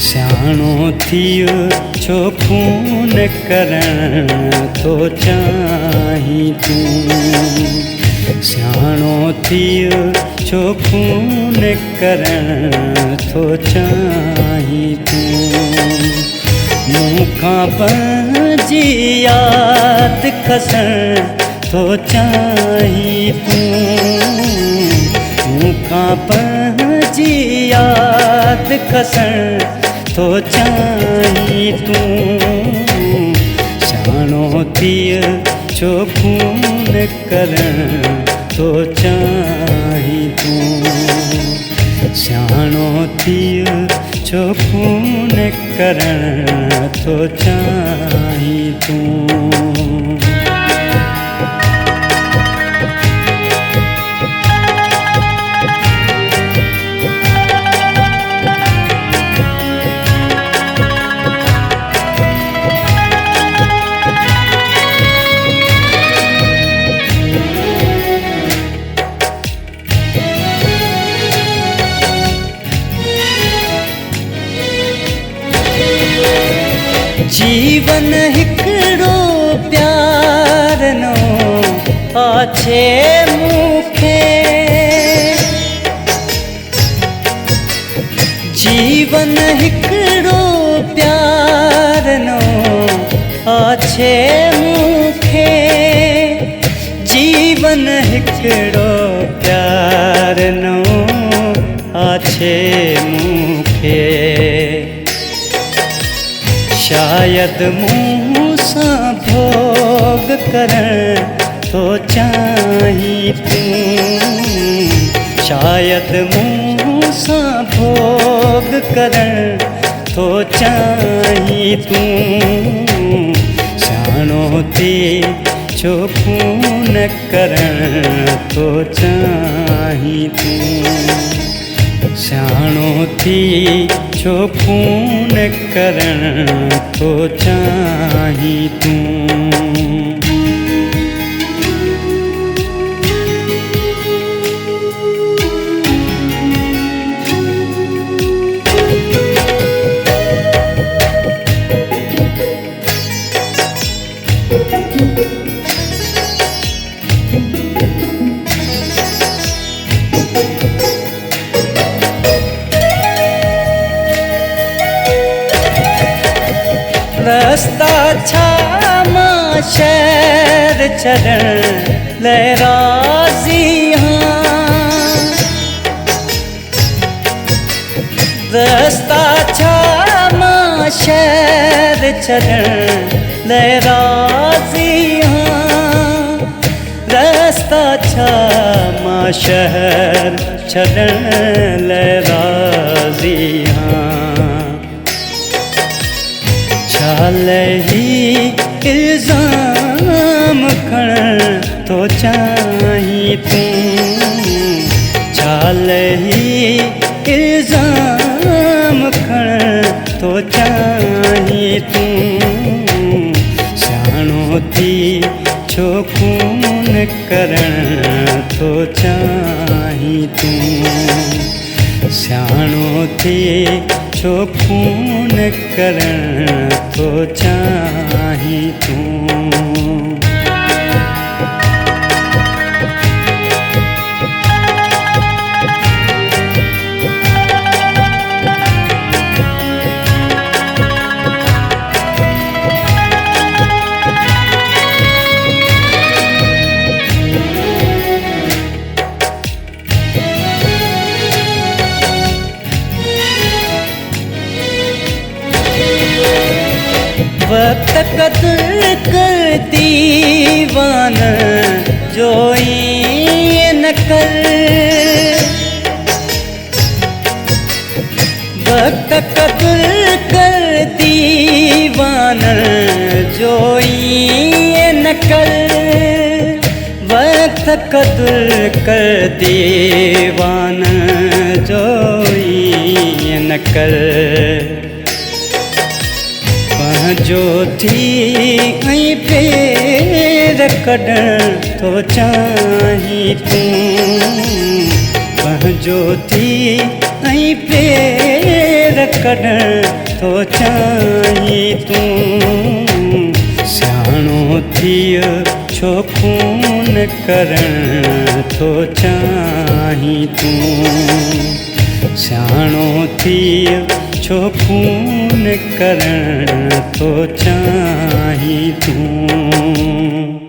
सियाणो थियो छो खून करण तो चाही तू। सियाणो थियो छो खून करण तो चाही तू। मूंखां पंहिंजी यादि खसण तो चाही तू। मूंखां पंहिंजी यादि खसण तो चाही तू। सियाणो थियो छो खून करण तो चाही तू। सियाणो थियो छो खून करण तो चाही तू। जीवन हिकड़ो प्यार नो आछे मूंखे। जीवन हिकड़ो प्यार नो आछे मूंखे। जीवन हिकड़ो प्यार नो आछे मूंखे। शायद मूं सां भोग करण तो चाही तू। शायद मूं सां भोग करण तो चाही तू। सियाणो थियो छो खून करण तो चाही तू। सियाणो थियो छो खून करण तो चाही तू। रस्ता छा मां शहर छॾण लाइ राज़ी हाँ। रस्ता छा मां शहर छॾण लाइ राज़ी हाँ। रस्ता छा मां शहर छॾण लाइ राज़ी हाँ। ही इल्ज़ाम खणण तो चाही तू। ही इल्ज़ाम खणण तो चाही तू। सियाणो थियो छो खून करण तो चाही तू। सियाणो थियो छो खून करण तो चाही तू। वक्त कदर कर दीवान जो ये न कर। वक्त कदर कर दीवान जो ये न कर। वक्त कदर कर दीवान जो ये न कर। पंहिंजो थी ऐं पेर कढण थो चाहीं तूं पंहिंजो थी ऐं पेर कढण थो चाहीं तूं सियाणो थी छो खून करण थो चाहीं तूं सियाणो थी छो खून करण थो चाहीं तूं।